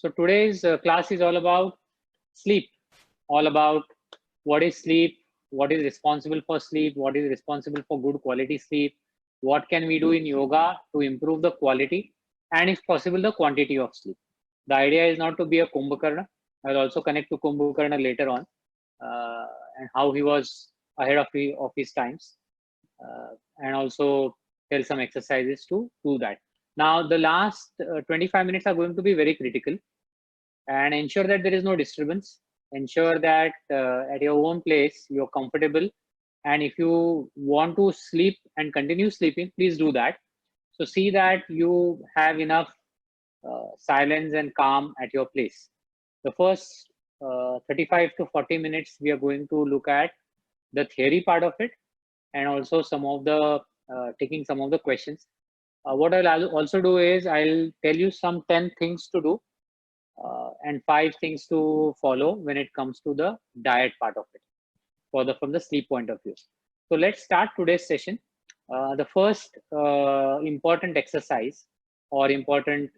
So today's class is all about sleep, all about what is sleep, what is responsible for sleep, what is responsible for good quality sleep, what can we do in yoga to improve the quality and if possible the quantity of sleep. The idea is not to be a Kumbhakarna. I'll also connect to Kumbhakarna later on and how he was ahead of his times and also tell some exercises to do that. Now the last 25 minutes are going to be very critical and ensure that there is no disturbance. Ensure that at your own place you're comfortable, and if you want to sleep and continue sleeping, please do that. So see that you have enough silence and calm at your place. The first 35 to 40 minutes we are going to look at the theory part of it and also some of the taking some of the questions. What I'll also do is I'll tell you some 10 things to do and 5 things to follow when it comes to the diet part of it from the sleep point of view. So let's start today's session. The first important exercise or important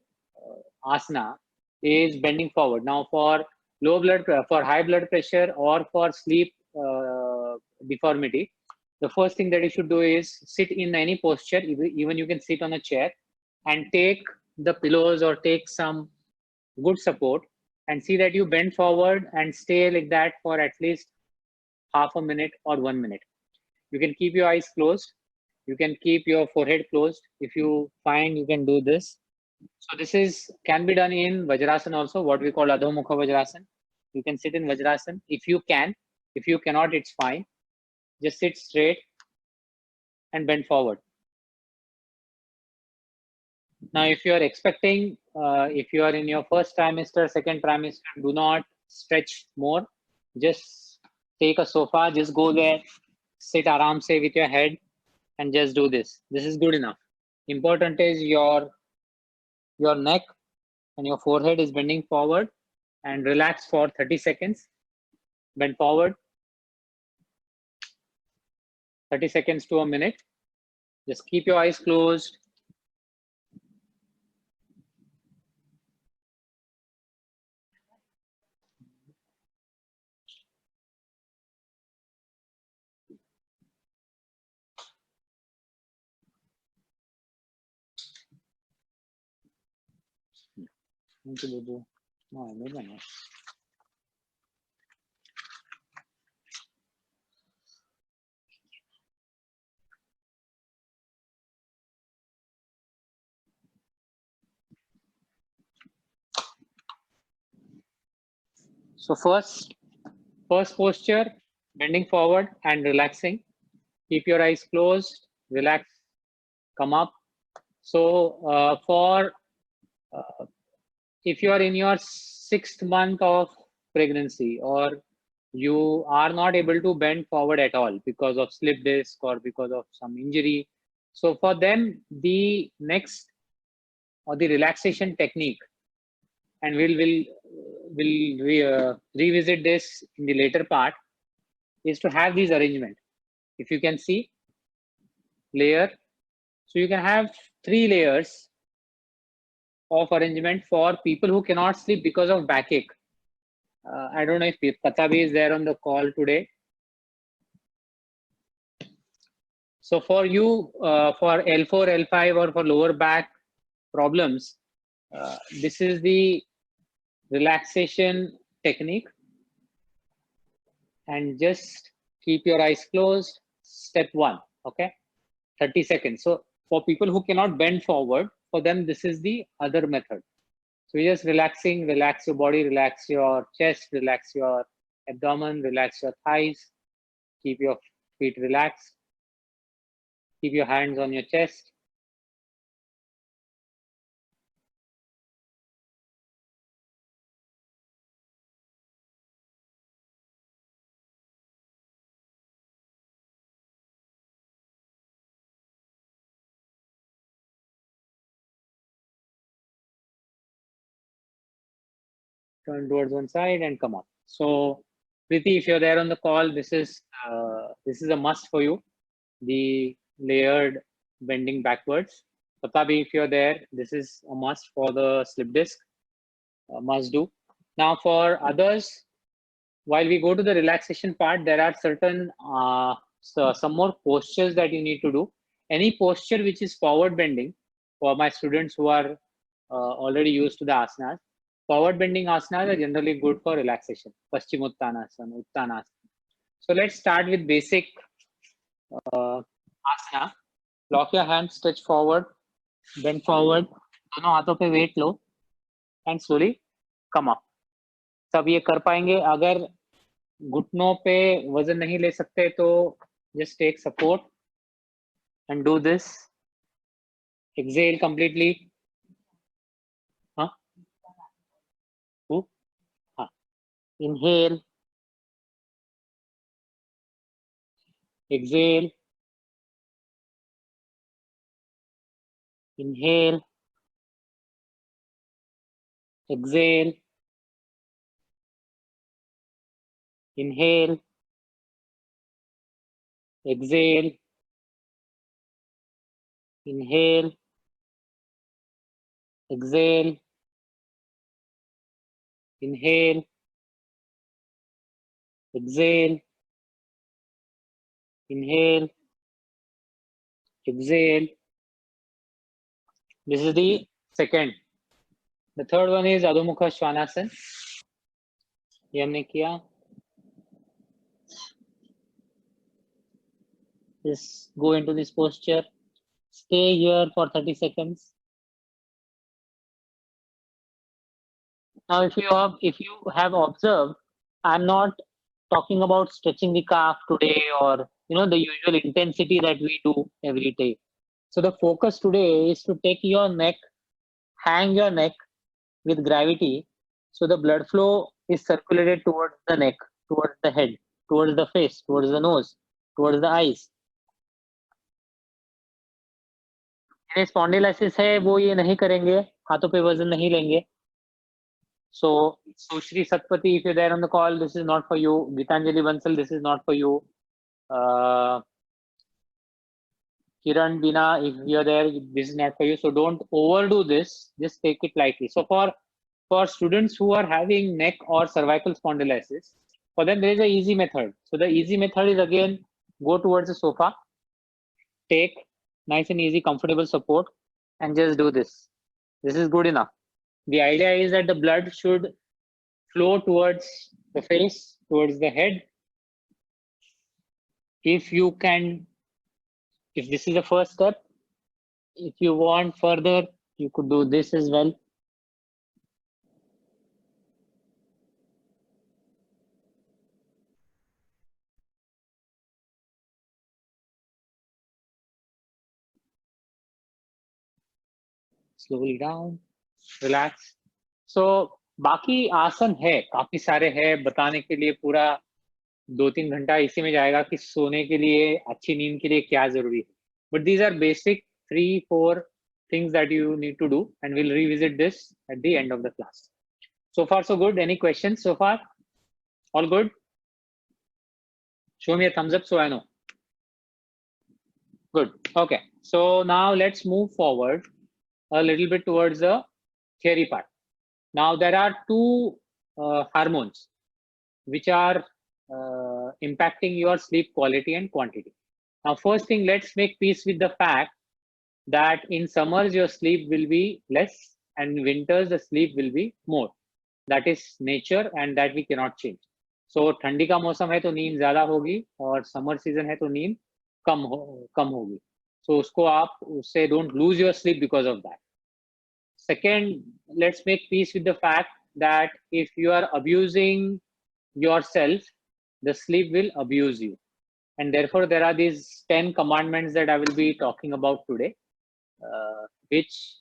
asana is bending forward. Now for for high blood pressure or for sleep deformity, the first thing that you should do is sit in any posture, even you can sit on a chair and take the pillows or take some good support and see that you bend forward and stay like that for at least half a minute or 1 minute. You can keep your eyes closed. You can keep your forehead closed. If you find you can do this. So this can be done in Vajrasana also, what we call Adho Mukha Vajrasana. You can sit in Vajrasana if you can. If you cannot, it's fine. Just sit straight and bend forward. Now, if you are expecting, if you are in your first trimester, second trimester, do not stretch more. Just take a sofa, just go there, sit aram se with your head and just do this. This is good enough. Important is your neck and your forehead is bending forward and relax for 30 seconds. Bend forward. 30 seconds to a minute. Just keep your eyes closed. So first posture, bending forward and relaxing. Keep your eyes closed, relax, come up. So if you are in your 6th month of pregnancy or you are not able to bend forward at all because of slip disc or because of some injury, so for them the next or the relaxation technique, and we'll revisit this in the later part, is to have these arrangement. If you can see layer, so you can have 3 layers of arrangement for people who cannot sleep because of backache. I don't know if Patabi is there on the call today. So for you, for L4, L5 or for lower back problems, this is the relaxation technique. And just keep your eyes closed. Step 1, okay? 30 seconds. So for people who cannot bend forward, for them, this is the other method. So you're just relaxing, relax your body, relax your chest, relax your abdomen, relax your thighs, keep your feet relaxed, keep your hands on your chest. Turn towards one side and come up. So Preeti, if you're there on the call, this is a must for you, the layered bending backwards. Patabi, if you're there, this is a must for the slip disc. must do. Now for others, while we go to the relaxation part, there are certain some more postures that you need to do. Any posture which is forward bending, for my students who are already used to the asanas, forward bending asanas are generally good for relaxation. Paschimottanasana, Uttanasana. So let's start with basic asana. Lock your hands, stretch forward, bend forward. दोनों हाथों पे weight लो and slowly come up. सब ये कर पाएंगे. अगर घुटनों पे वजन नहीं ले सकते तो just take support and do this. Exhale completely. Huh? Huh. Inhale. Exhale. Inhale. Exhale. Inhale. Exhale. Inhale. Exhale. Inhale. Exhale. Inhale. Exhale. This is the second. The third one is Adho Mukha Svanasana. ये हमने किया. Just go into this posture. Stay here for 30 seconds. Now, if you have observed, I'm not talking about stretching the calf today or the usual intensity that we do every day. So the focus today is to take your neck, hang your neck with gravity, so the blood flow is circulated towards the neck, towards the head, towards the face, towards the nose, towards the eyes. Spondylosis है वो ये नहीं करेंगे, हाथों पे वजन नहीं लेंगे. So Sushri Satpati, if you're there on the call, this is not for you. Gitanjali Bansal, this is not for you. Kiran Bina, if you're there, this is not for you. So don't overdo this. Just take it lightly. So for students who are having neck or cervical spondylitis, for them there is an easy method. So the easy method is, again, go towards the sofa, take nice and easy, comfortable support, and just do this. This is good enough. The idea is that the blood should flow towards the face, towards the head. If you can, if this is the first step, if you want further, you could do this as well. Slowly down, relax. So बाकी आसन है, काफी सारे हैं बताने के लिए. पूरा 2-3 घंटा इसी में जाएगा कि सोने के लिए, अच्छी नींद के लिए क्या जरूरी है. But these are basic 3-4 things that you need to do, and we'll revisit this at the end of the class. So far so good. Any questions so far? All good? Show me a thumbs up so I know. Good. Okay. So now let's move forward a little bit towards the theory part. Now there are two hormones which are impacting your sleep quality and quantity. Now, first thing, let's make peace with the fact that in summers your sleep will be less and in winters the sleep will be more. That is nature and that we cannot change. So ठंडी का मौसम है तो नींद ज्यादा होगी और summer season है तो नींद कम होगी. So उसको आप उससे don't lose your sleep because of that. Second, let's make peace with the fact that if you are abusing yourself, the sleep will abuse you. And therefore, there are these 10 commandments that I will be talking about today, which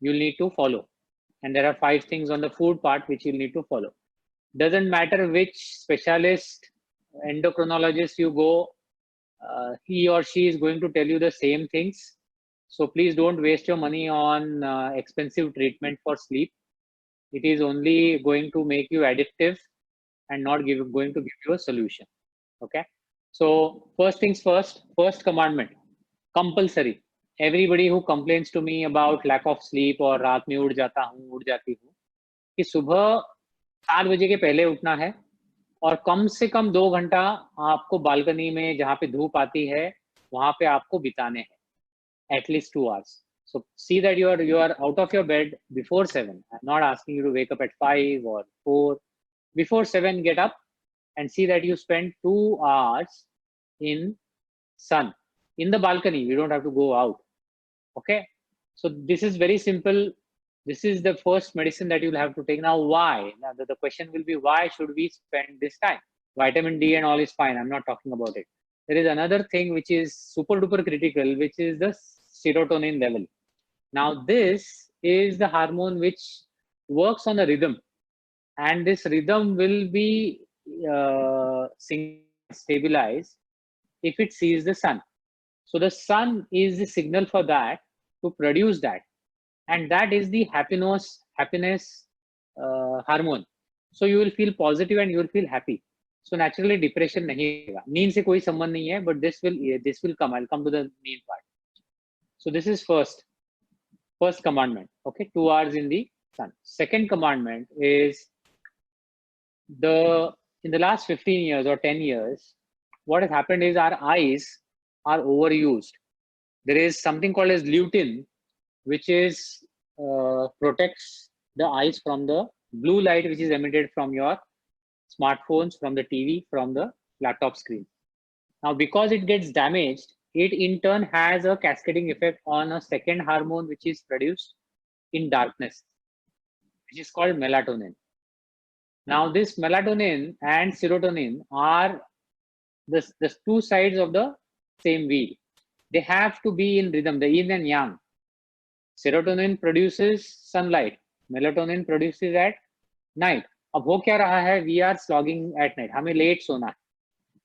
you'll need to follow. And there are 5 things on the food part which you'll need to follow. Doesn't matter which specialist, endocrinologist you go, he or she is going to tell you the same things. So please don't waste your money on expensive treatment for sleep. It is only going to make you addictive and not going to give you a solution. Okay. So first things first, first commandment, compulsory. Everybody who complains to me about lack of sleep or रात में उड़ जाता हूँ, उड़ जाती हूँ, कि सुबह 7 बजे के पहले उठना है और कम से कम 2 घंटा आपको बालकनी में जहाँ पे धूप आती है वहां पे आपको बिताने हैं, at least 2 hours. So see that you are out of your bed before 7. I'm not asking you to wake up at 5 or 4. Before 7, get up and see that you spend 2 hours in sun, in the balcony. You don't have to go out. Okay, so this is very simple. This is the first medicine that you'll have to take. Now why? Now the question will be, why should we spend this time? Vitamin D and all is fine, I'm not talking about it. There is another thing which is super duper critical, which is the serotonin level. Now this is the hormone which works on a rhythm, and this rhythm will be stabilized if it sees the sun. So the sun is the signal for that to produce that, and that is the happiness hormone. So you will feel positive and you will feel happy. So naturally depression nahi hoga. नींद से कोई संबंध नहीं है, but this will come. I'll come to the main part. So this is first commandment. Okay, 2 hours in the sun. Second commandment is in the last 15 years or 10 years, what has happened is our eyes are overused. There is something called as lutein, which is protects the eyes from the blue light which is emitted from your smartphones, from the TV, from the laptop screen. Now, because it gets damaged, it in turn has a cascading effect on a second hormone which is produced in darkness, which is called melatonin. Now, this melatonin and serotonin are the two sides of the same wheel. They have to be in rhythm, the yin and yang. Serotonin produces sunlight, melatonin produces at night. अब हो क्या रहा है? We are slogging at night. हमें late सोना है.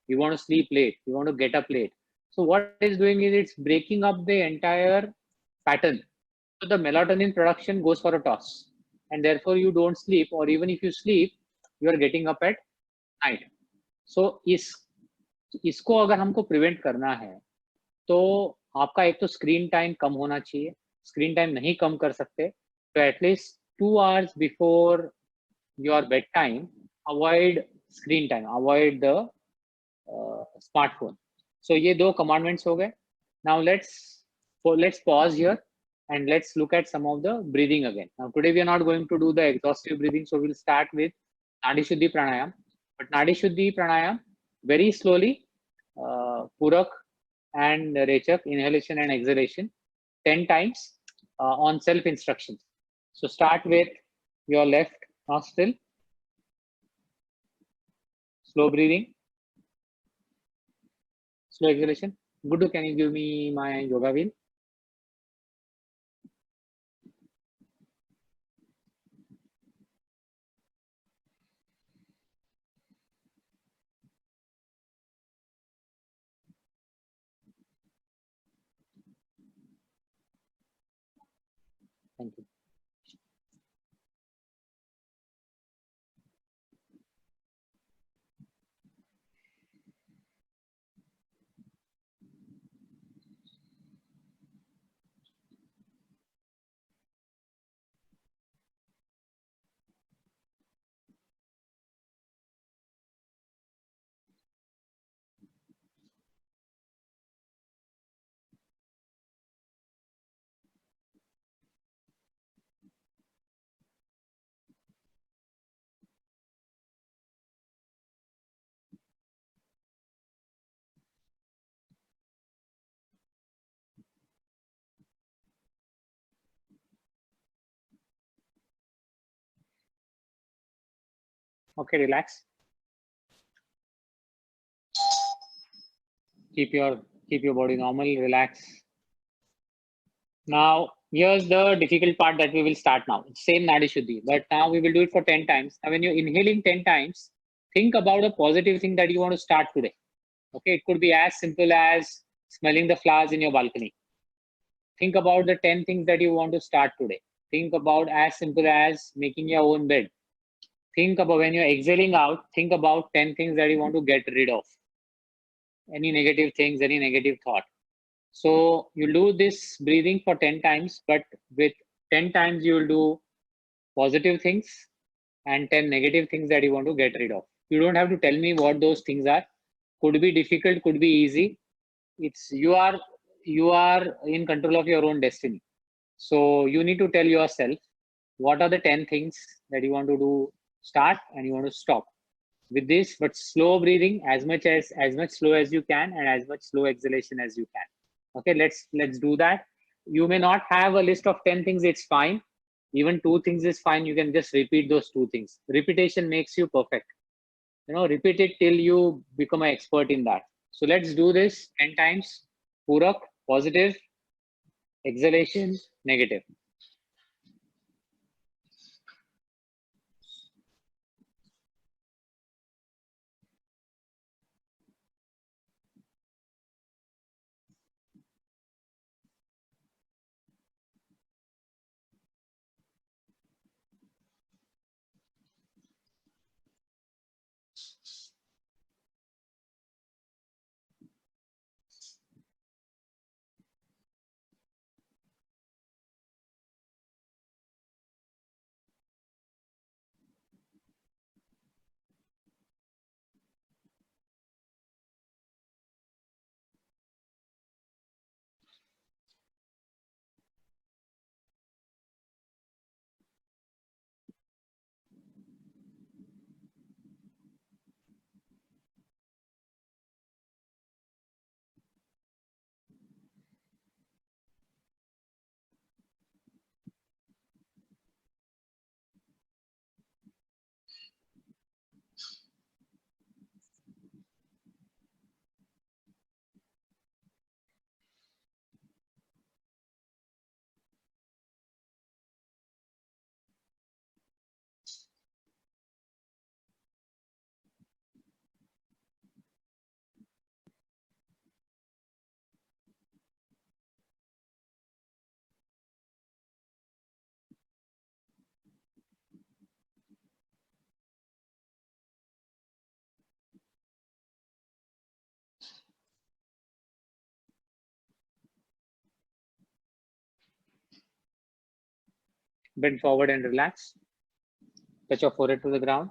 We want to sleep late. We want to get up late. So what it's doing is it's breaking up the entire pattern. So the melatonin production goes for a toss, and therefore you don't sleep, or even if you sleep, you are getting up at night. So इसको अगर हमको prevent करना है तो आपका एक तो screen time कम होना चाहिए. स्क्रीन टाइम नहीं कम कर सकते तो at least 2 hours before your bed time avoid screen time, avoid the smartphone. So ये 2 कमांडमेंट्स हो गए. Now let's pause here and let's look at some of the breathing again. Now today we are not going to do the exhaustive breathing, so we'll start with Nadi Shuddhi Pranayam. But Nadi Shuddhi Pranayam, very slowly, Purak and Rechak, inhalation and exhalation, 10 times on self instructions. So start with your left nostril, slow breathing, slow exhalation. Gudu, can you give me my yoga wheel? Thank you. Okay, relax. Keep your body normal, relax. Now, here's the difficult part that we will start now. Same Nadi Shuddhi, but now we will do it for 10 times. Now, when you're inhaling 10 times, think about a positive thing that you want to start today. Okay, it could be as simple as smelling the flowers in your balcony. Think about the 10 things that you want to start today. Think about as simple as making your own bed. Think about, when you're exhaling out, think about 10 things that you want to get rid of. Any negative things, any negative thought. So you do this breathing for 10 times, but with 10 times you will do positive things, and 10 negative things that you want to get rid of. You don't have to tell me what those things are. Could be difficult, could be easy. It's you are in control of your own destiny. So you need to tell yourself what are the 10 things that you want to do, start, and you want to stop with this, but slow breathing, as much slow as you can, and as much slow exhalation as you can. Okay, let's do that. You may not have a list of 10 things, it's fine. Even 2 things is fine. You can just repeat those 2 things. Repetition makes you perfect. Repeat it till you become an expert in that. So let's do this 10 times. Purak, positive, exhalation, negative. Bend forward and relax. Touch your forehead to the ground.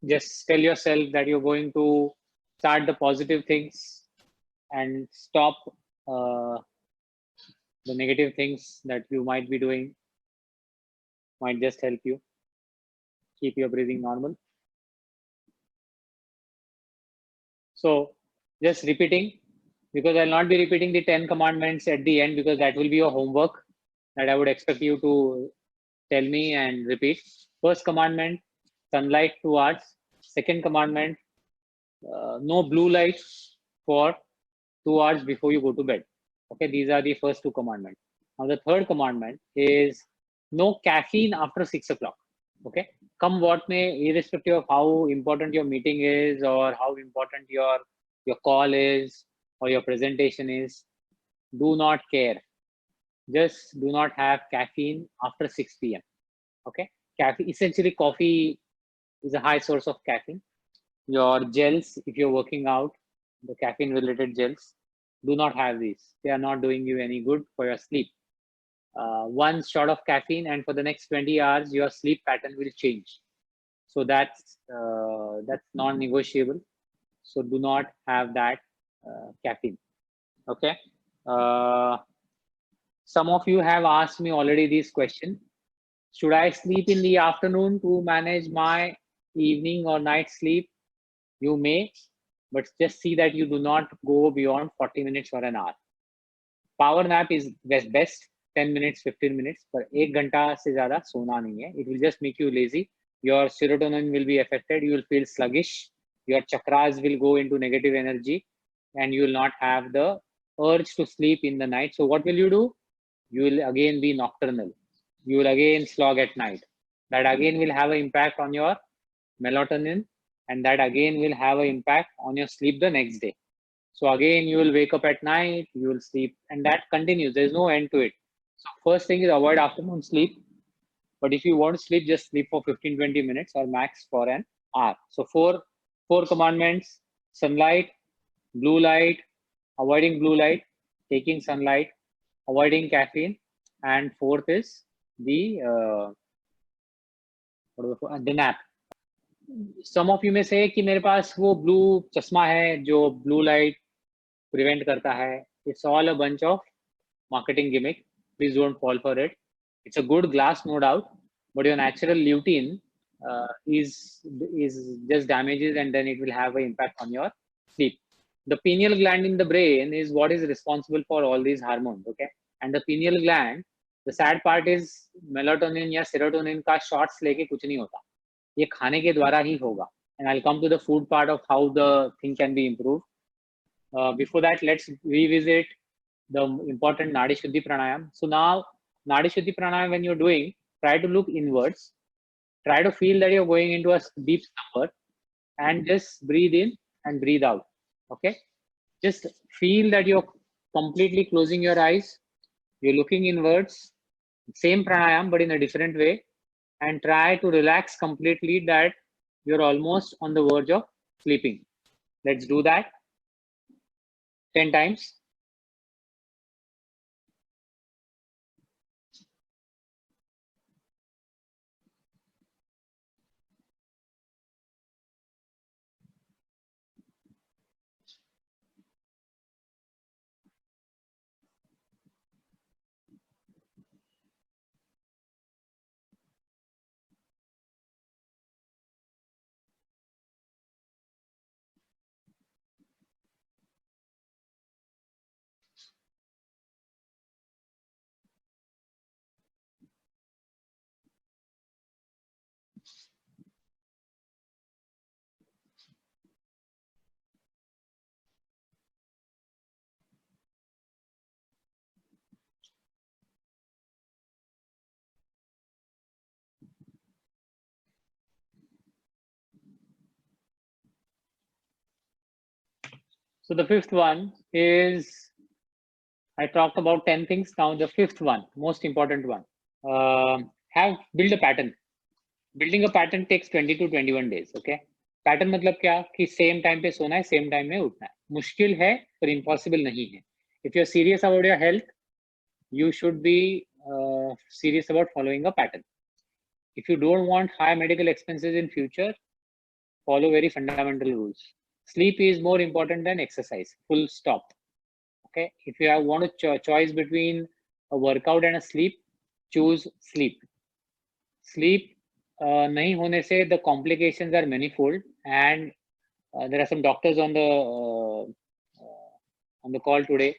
Just tell yourself that you're going to start the positive things and stop the negative things that you might be doing. Might just help you keep your breathing normal. So just repeating, because I'll not be repeating the 10 commandments at the end, because that will be your homework that I would expect you to tell me and repeat. First commandment, sunlight 2 hours. Second commandment, no blue light for 2 hours before you go to bed. Okay, these are the first 2 commandments. Now the third commandment is no caffeine after 6 o'clock. Okay, come what may, irrespective of how important your meeting is or how important your call is or your presentation is, do not care. Just do not have caffeine after 6 p.m. Okay, caffeine, essentially coffee is a high source of caffeine. Your gels, if you're working out, the caffeine related gels, do not have these. They are not doing you any good for your sleep. One shot of caffeine, and for the next 20 hours, your sleep pattern will change. So that's non-negotiable. So do not have that caffeine. Okay. Some of you have asked me already this question. Should I sleep in the afternoon to manage my evening or night sleep? You may, but just see that you do not go beyond 40 minutes or an hour. Power nap is best 10 minutes, 15 minutes, पर 1 घंटा से ज़्यादा सोना नहीं है. It will just make you lazy. Your serotonin will be affected. You will feel sluggish. Your chakras will go into negative energy, and you will not have the urge to sleep in the night. So what will you do? You will again be nocturnal. You will again slog at night. That again will have an impact on your melatonin, and that again will have an impact on your sleep the next day. So again, you will wake up at night, you will sleep, and that continues. There's no end to it. So first thing is avoid afternoon sleep. But if you want to sleep, just sleep for 15-20 minutes or max for an hour. So four commandments: sunlight, blue light, avoiding blue light, taking sunlight, avoiding caffeine, and fourth is the nap. Some of you may say कि मेरे पास वो blue चश्मा है जो blue light prevent करता है. It's all a bunch of marketing gimmick. Please don't fall for it. It's a good glass, no doubt, but your natural lutein is just damages, and then it will have an impact on your sleep. The pineal gland in the brain is what is responsible for all these hormones. Okay, and the pineal gland, the sad part is melatonin या serotonin का shots लेके कुछ नहीं होता. ये खाने के द्वारा ही होगा. And I'll come to the food part of how the thing can be improved. Before that, let's revisit the important Nadi Shuddhi Pranayam. So now, Nadi Shuddhi Pranayam, when you're doing, try to look inwards. Try to feel that you're going into a deep slumber and just breathe in and breathe out. Okay? Just feel that you're completely closing your eyes. You're looking inwards. Same pranayam, but in a different way. And try to relax completely that you're almost on the verge of sleeping. Let's do that 10 times. So the fifth one is, I talked about 10 things. Now the fifth one, most important one, build a pattern. Building a pattern takes 20 to 21 days. Okay. Pattern मतलब क्या कि same time पे सोना है, same time में उठना है. मुश्किल है पर impossible नहीं है. If you're serious about your health, you should be serious about following a pattern. If you don't want high medical expenses in future, follow very fundamental rules. Sleep is more important than exercise. Full stop. Okay. If you want a choice between a workout and a sleep, choose sleep. Sleep nahi hone se the complications are manifold, and there are some doctors on the call today,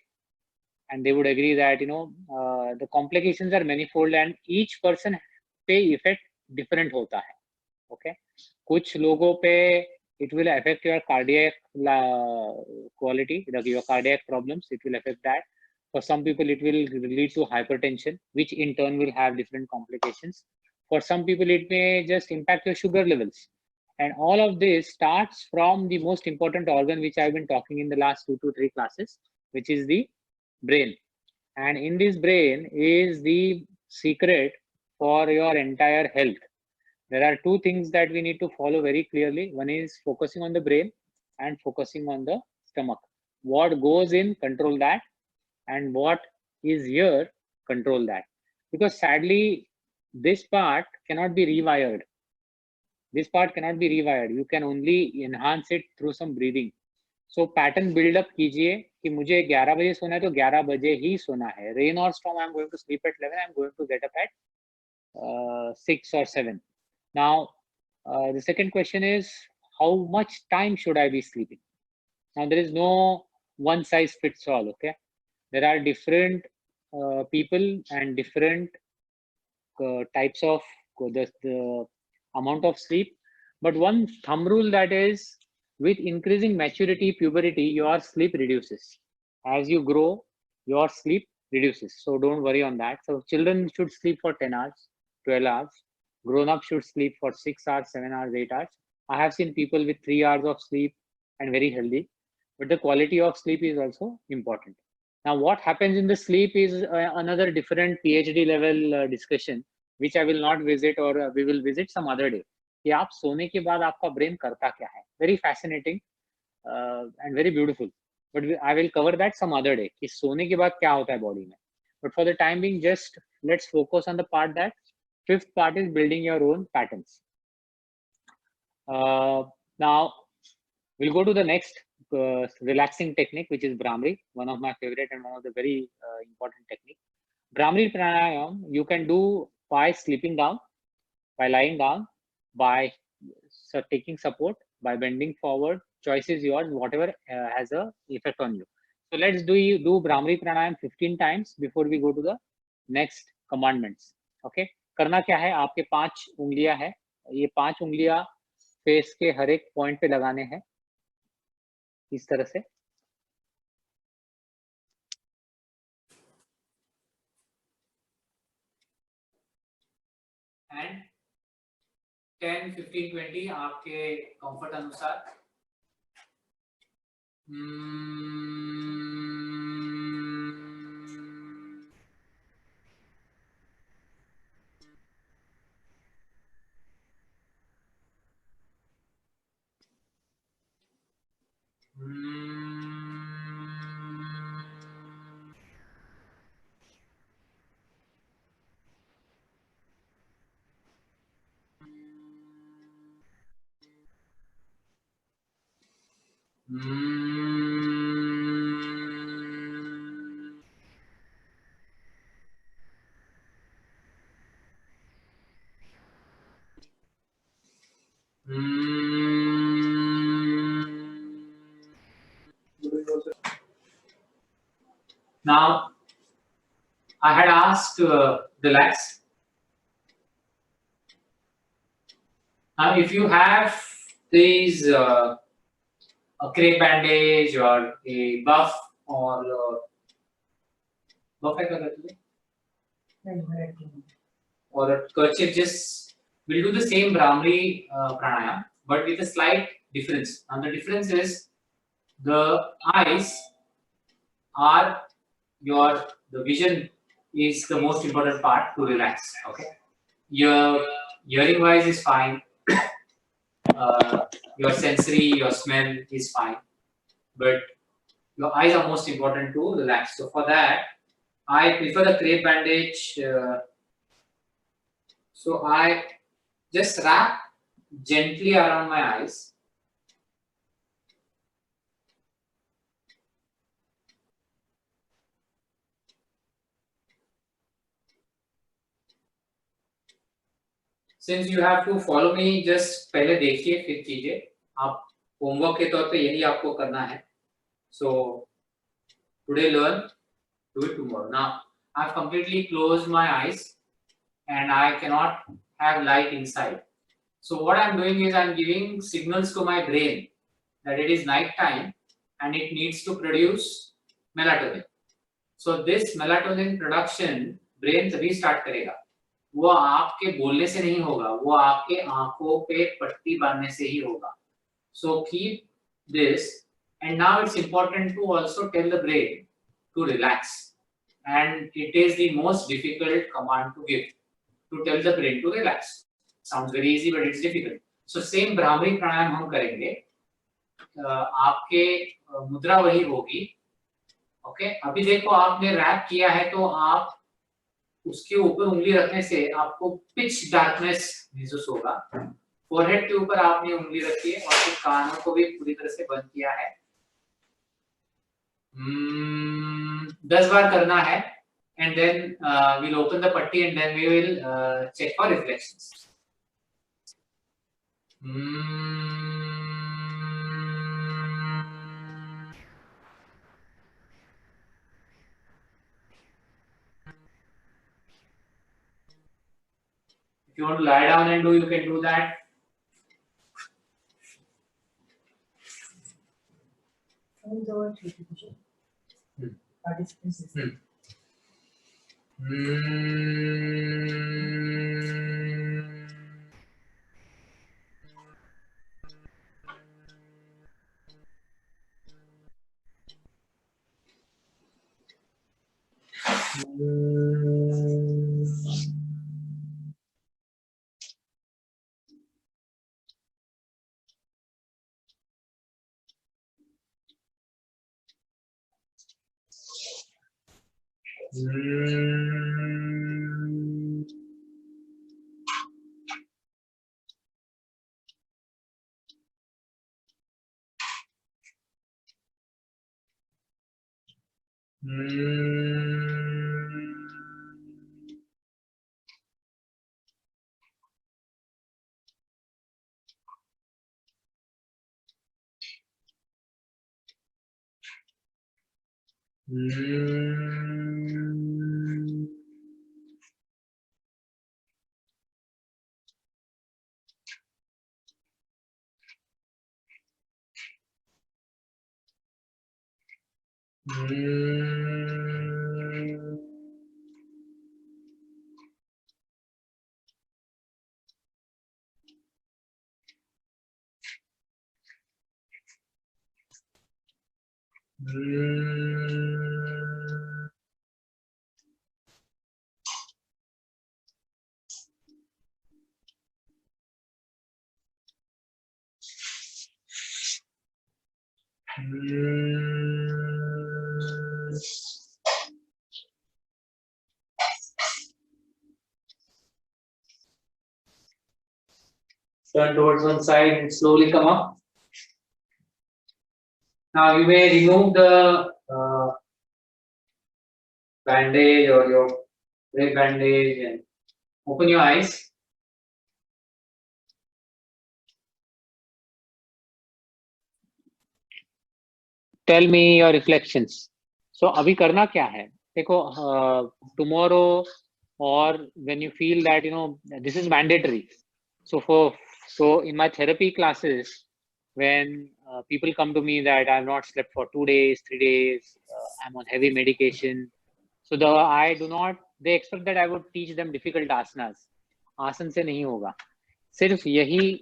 and they would agree that the complications are manifold and each person पे effect different होता है. Okay, कुछ लोगों पे it will affect your cardiac quality, your cardiac problems. It will affect that. For some people, it will lead to hypertension, which in turn will have different complications. For some people, it may just impact your sugar levels. And all of this starts from the most important organ, which I've been talking in the last 2 to 3 classes, which is the brain. And in this brain is the secret for your entire health. There are 2 things that we need to follow very clearly. One is focusing on the brain and focusing on the stomach. What goes in, control that, and what is here, control that. Because sadly, this part cannot be rewired. This part cannot be rewired. You can only enhance it through some breathing. So pattern build up कीजिए कि मुझे 11 बजे सोना है तो 11 बजे ही सोना है. Rain or storm, I'm going to sleep at 11. I'm going to get up at 6 or 7. Now, the second question is, how much time should I be sleeping? Now, there is no one size fits all, okay? There are different people and different types of the amount of sleep. But one thumb rule that is, with increasing maturity, puberty, your sleep reduces. As you grow, your sleep reduces. So don't worry on that. So children should sleep for 10 hours, 12 hours. Grown-up should sleep for 6 hours, 7 hours, 8 hours. I have seen people with 3 hours of sleep and very healthy. But the quality of sleep is also important. Now, what happens in the sleep is another different PhD level discussion, which I will not visit, or we will visit some other day. कि आप सोने के बाद आपका brain करता क्या है. Very fascinating and very beautiful. But I will cover that some other day. कि सोने के बाद क्या होता है बॉडी में. But for the time being, just let's focus on the part that fifth part is building your own patterns. Now we'll go to the next relaxing technique, which is Bhramri, one of my favorite and one of the very important technique. Bhramri pranayam you can do by sleeping down, by lying down, by taking support, by bending forward. Choice is yours, whatever has a effect on you. So let's do Bhramri pranayam 15 times before we go to the next commandments. Okay, करना क्या है, आपके 5 उंगलियां है, ये 5 उंगलियां face के हर एक पॉइंट पे लगाने हैं इस तरह से. एंड 10, 15, 20 आपके कंफर्ट अनुसार. Now, I had asked relax. Now, if you have these a crepe bandage or a buff or buff or a kerchief, just we'll do the same Bhramri pranayam, but with a slight difference. Now, the difference is the eyes are the vision is the most important part to relax. Okay, your hearing wise is fine. Your sensory, your smell is fine, but your eyes are most important to relax. So for that, I prefer the crepe bandage. So I just wrap gently around my eyes. Since you have to follow me, just पहले देखिए फिर कीजिए. आप homework के तौर पे यही आपको करना है. So today learn, do it tomorrow. Now I've completely closed my eyes and I cannot have light inside. So what I'm doing is I'm giving signals to my brain that it is night time and it needs to produce melatonin. So this melatonin production brain तभी start करेगा. वो आपके बोलने से नहीं होगा, वो आपके आंखों पे पट्टी बांधने से ही होगा. So keep this, and now it's important to also tell the brain to relax, and it is the most difficult command to give, to tell the brain to relax. Sounds very easy, but it's difficult. So same Bhramri pranayam हम करेंगे. आपके मुद्रा वही होगी. Okay, अभी देखो आपने rap किया है तो आप उसके ऊपर उंगली रखने से आपको पिच डार्कनेस महसूस होगा. फोरहेड के ऊपर आपने उंगली रखी है और फिर कानों को भी पूरी तरह से बंद किया है. 10 बार करना है, and then we'll open the patti and then we will check for reflections. If you want to lie down and do, you can do that. Turn towards one side and slowly come up. Now you may remove the bandage or your red bandage and open your eyes. Tell me your reflections. So अभी करना क्या है? देखो tomorrow or when you feel that this is mandatory. So in my therapy classes, when people come to me that I've not slept for 2 days, 3 days, I'm on heavy medication. So they expect that I would teach them difficult asanas. आसन से नहीं होगा. सिर्फ यही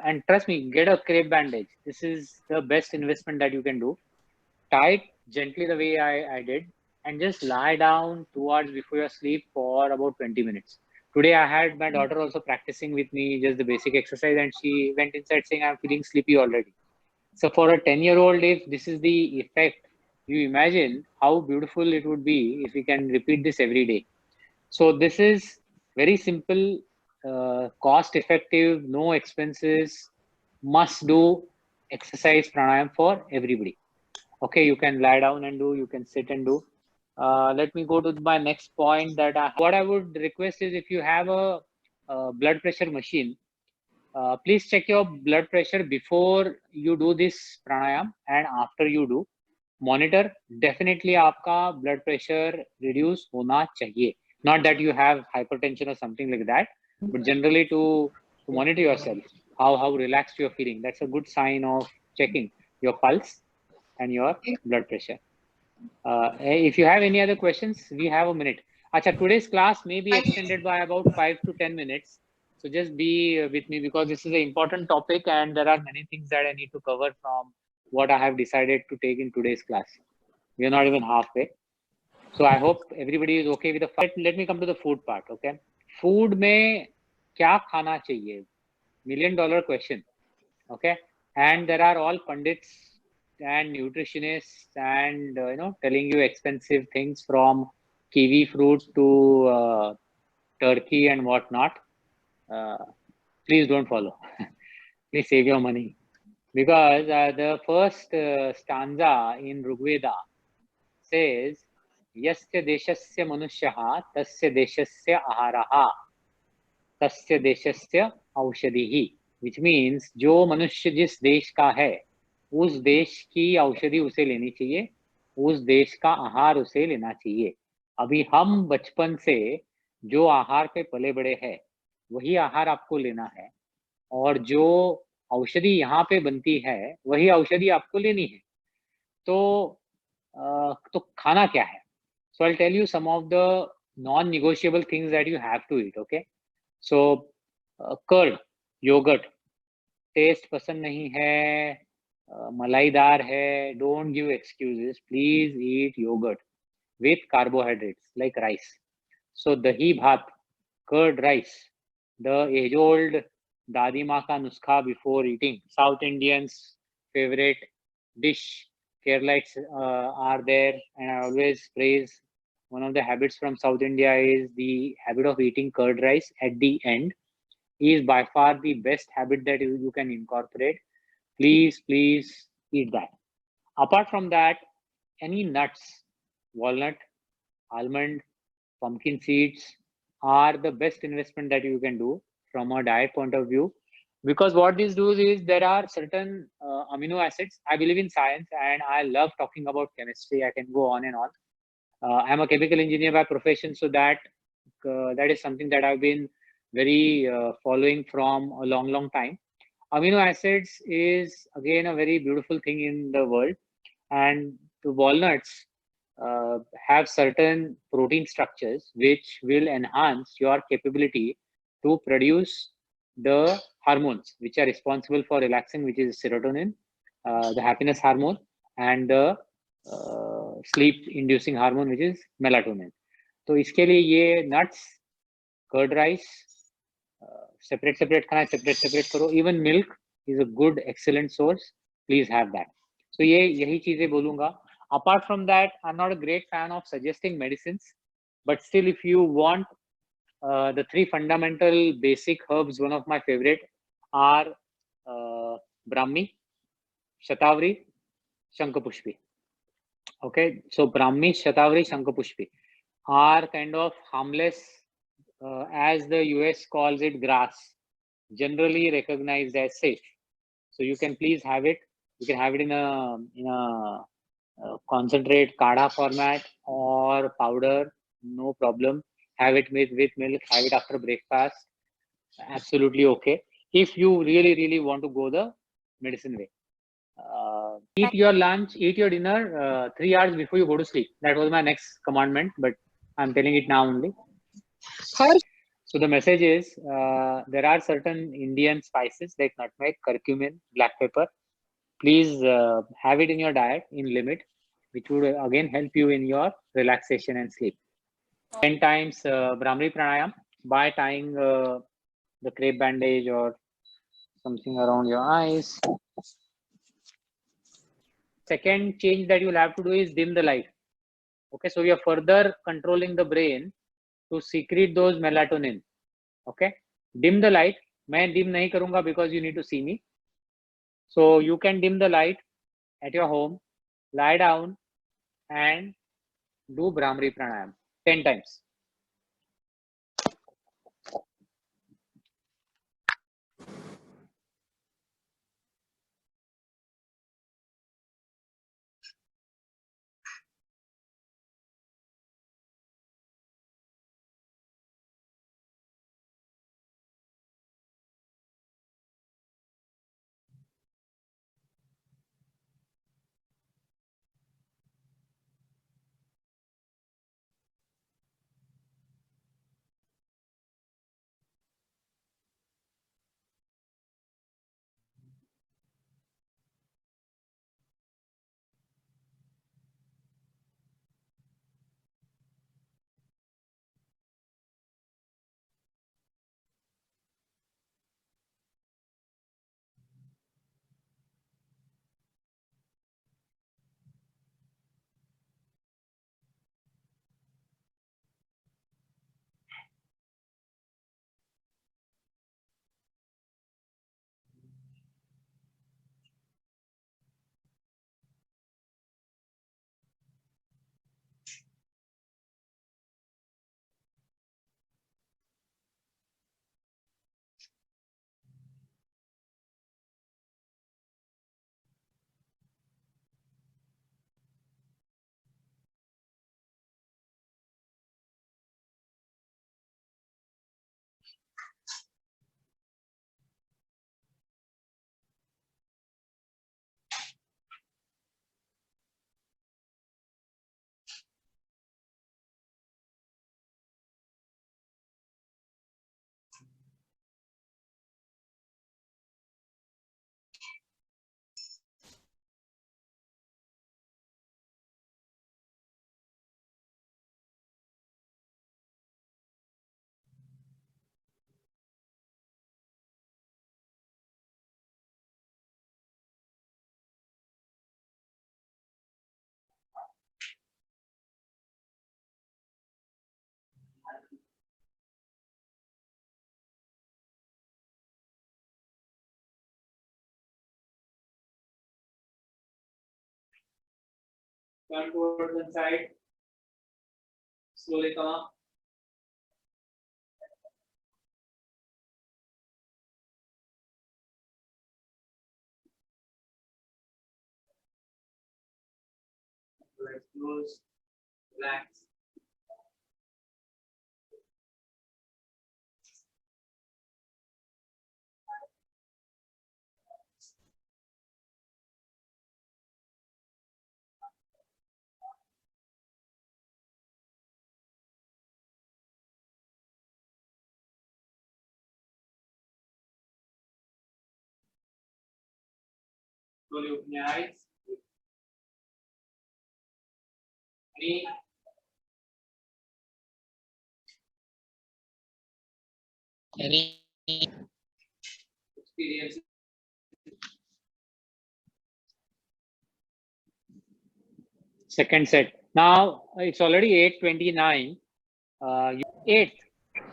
and trust me, get a crepe bandage. This is the best investment that you can do. Tie it gently the way I did and just lie down 2 hours before your sleep for about 20 minutes. Today I had my daughter also practicing with me just the basic exercise and she went inside saying I'm feeling sleepy already. So for a 10-year-old, if this is the effect, you imagine how beautiful it would be if we can repeat this every day. So this is very simple, cost effective, no expenses, must do exercise pranayam for everybody. Okay, you can lie down and do, you can sit and do. Let me go to my next point what I would request is if you have a blood pressure machine, please check your blood pressure before you do this pranayam and after you do. Monitor, definitely आपका blood pressure reduce होना चाहिए. Not that you have hypertension or something like that, but generally to monitor yourself, how relaxed you're feeling. That's a good sign of checking your pulse and your blood pressure. If you have any other questions, we have a minute. Acha, today's class may be extended by about 5 to 10 minutes. So just be with me because this is an important topic and there are many things that I need to cover from what I have decided to take in today's class. We are not even halfway. So I hope everybody is okay with the food. Let me come to the food part, okay? Food में क्या खाना चाहिए? $1 million question, okay? And there are all pundits and nutritionists and telling you expensive things from kiwi fruit to turkey and whatnot. Please don't follow. Please save your money because the first stanza in Rigveda says यस्य देशस्य मनुष्यः तस्य देशस्य आहारः तस्य देशस्य औषधिः, which means जो मनुष्य जिस देश का है उस देश की औषधि उसे लेनी चाहिए, उस देश का आहार उसे लेना चाहिए. अभी हम बचपन से जो आहार पे पले बड़े हैं वही आहार आपको लेना है और जो औषधि यहाँ पे बनती है वही औषधि आपको लेनी है. तो खाना क्या है? So I'll tell you some of the non-negotiable things that you have to eat, okay? So curd, yogurt, taste पसंद नहीं है, malaidar है, don't give excuses. Please eat yogurt with carbohydrates like rice. So dahi bhat, curd rice, the age-old dadi maa ka nuskha before eating. South Indians' favorite dish. Keralites are there, and I always praise one of the habits from South India is the habit of eating curd rice at the end. Is by far the best habit that you can incorporate. Please, please eat that. Apart from that, any nuts, walnut, almond, pumpkin seeds are the best investment that you can do from a diet point of view. Because what this does is there are certain amino acids. I believe in science and I love talking about chemistry. I can go on and on. I'm a chemical engineer by profession, so that is something that I've been very following from a long, long time. Amino acids is again a very beautiful thing in the world, and the walnuts have certain protein structures which will enhance your capability to produce the hormones which are responsible for relaxing, which is serotonin, the happiness hormone, and the sleep inducing hormone, which is melatonin. तो इसके लिए ये nuts, curd rice, separate separate खाना, separate separate करो. Even milk is a good excellent source. Please have that. So ये यही चीजें बोलूँगा. Apart from that, I'm not a great fan of suggesting medicines, but still, if you want the three fundamental basic herbs, one of my favorite are Brahmi, Shatavari, Shankapushpi. Okay, so Brahmi, Shatavari, Shankapushpi are kind of harmless, as the US calls it, grass, generally recognized as safe. So you can please have it. You can have it in a concentrate kada format or powder, no problem. Have it with milk, have it after breakfast, absolutely okay. If you really, really want to go the medicine way. Eat your lunch, eat your dinner 3 hours before you go to sleep. That was my next commandment, but I'm telling it now only. So the message is there are certain Indian spices like nutmeg, curcumin, black pepper. Please have it in your diet in limit, which would again help you in your relaxation and sleep. 10 times Brahmi Pranayam by tying the crepe bandage or something around your eyes. Second change that you'll have to do is dim the light. Okay, so we are further controlling the brain to secrete those melatonin. Okay, dim the light. मैं dim नहीं करूँगा because you need to see me. So you can dim the light at your home, lie down and do Brahmari Pranayam 10 times. Turn towards one side. Slowly come up. Close. Relax. Slowly open your eyes. Any experience? Second set. Now it's already 8:29. Eighth.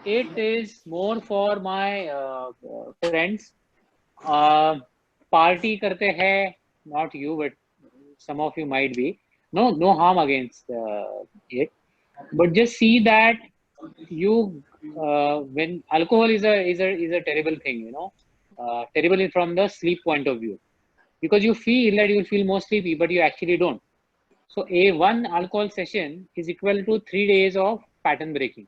Eighth is more for my friends. Party karte hai, not you, but some of you might be. No harm against it, but just see that you when alcohol is a terrible thing, you know, terrible from the sleep point of view, because you feel that you will feel more sleepy, but you actually don't. So a one alcohol session is equal to 3 days of pattern breaking.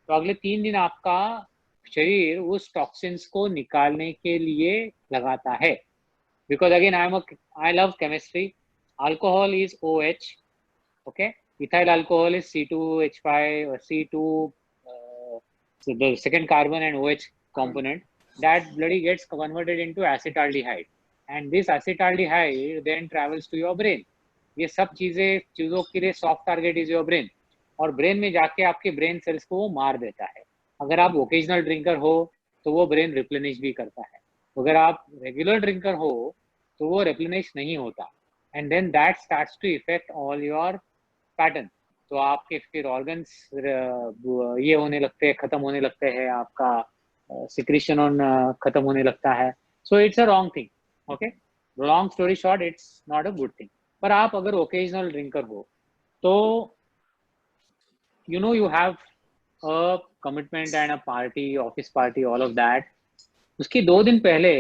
तो अगले 3 दिन आपका शरीर उस toxins को निकालने के लिए लगाता है. Because again, I love chemistry. Alcohol is OH, okay? Ethyl alcohol is C2H5 or C2, so the second carbon and OH component that bloody gets converted into acetaldehyde, and this acetaldehyde then travels to your brain. ये सब चीजों के लिए soft target is your brain, और brain में जाके आपके brain cells को वो मार देता है. अगर आप ओकेजनल ड्रिंकर हो तो वो ब्रेन रिप्लेनिश भी करता है. अगर आप रेगुलर ड्रिंकर हो तो वो रिप्लेनिश नहीं होता, and then that starts to effect all your pattern. तो आपके फिर ऑर्गन्स ये होने लगते हैं, खत्म होने लगते हैं, आपका सिक्रीशन ऑन खत्म होने लगता है. So it's a wrong thing. Okay, long story short, it's not a good thing. पर आप अगर ओकेजनल ड्रिंकर हो तो you know you have a commitment and a party, office party, all of that. उसके 2 दिन पहले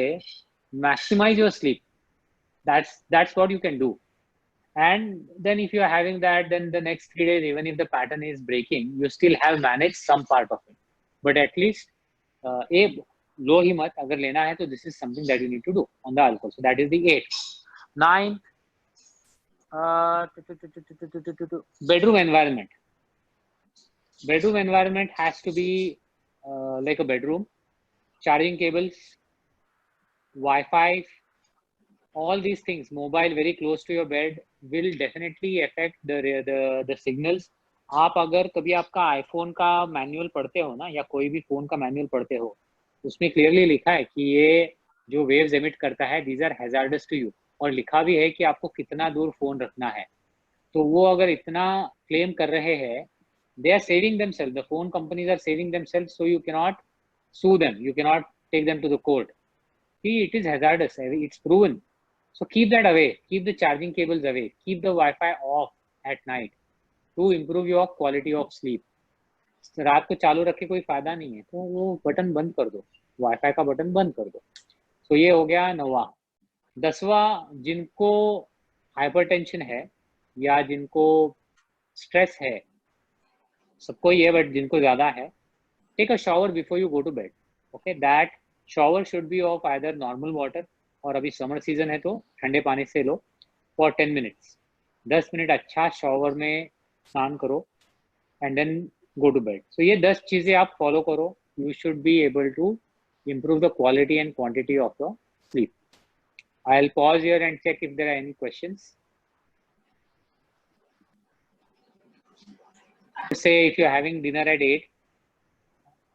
maximize your sleep. That's what you can do. And then if you are having that, then the next 3 days, even if the pattern is breaking, you still have managed some part of it. But at least a low ही मत, अगर लेना है तो this is something that you need to do on the alcohol. So that is the 8th. 9th, bedroom environment. Bedroom environment has to be like a bedroom. Charging cables, Wi-Fi, all these things, mobile very close to your bed will definitely affect the signals. आप अगर कभी आपका iPhone का manual पढ़ते हो ना, या कोई भी फोन का मैनुअल पढ़ते हो, उसमें क्लियरली लिखा है कि ये जो वेव्स एमिट करता है, these are hazardous to you, और लिखा भी है कि आपको कितना दूर फोन रखना है. तो वो अगर इतना क्लेम कर रहे हैं, they are saving themselves. The phone companies are saving themselves, so you cannot sue them. You cannot take them to the court. See, it is hazardous. It's proven. So keep that away. Keep the charging cables away. Keep the Wi-Fi off at night to improve your quality of sleep. रात को चालू रख के कोई फायदा नहीं है, तो वो बटन बंद कर दो, वाईफाई का बटन बंद कर दो. तो ये हो गया 9वां. 10वां, जिनको हाइपरटेंशन है या जिनको स्ट्रेस है, सबको ही है, बट जिनको ज्यादा है, take a shower before you go to bed. Okay, that shower should be of either normal water, और अभी समर सीजन है तो ठंडे पानी से लो, फॉर 10 मिनट्स. 10 मिनट अच्छा शावर में स्नान करो, and then go to bed. So ये 10 चीजें आप फॉलो करो. You should be able to improve the quality and quantity of the sleep. I'll pause here and check if there are any questions. Say if you're having dinner at 8,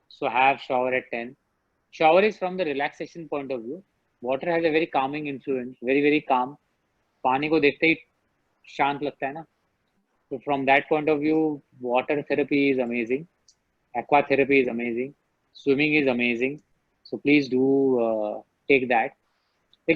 so have shower at 10. Shower is from the relaxation point of view. Water has a very calming influence, very calm. पानी को देखते ही शांत लगता है ना. So from that point of view, water therapy is amazing. Aqua therapy is amazing. Swimming is amazing. So please do take that.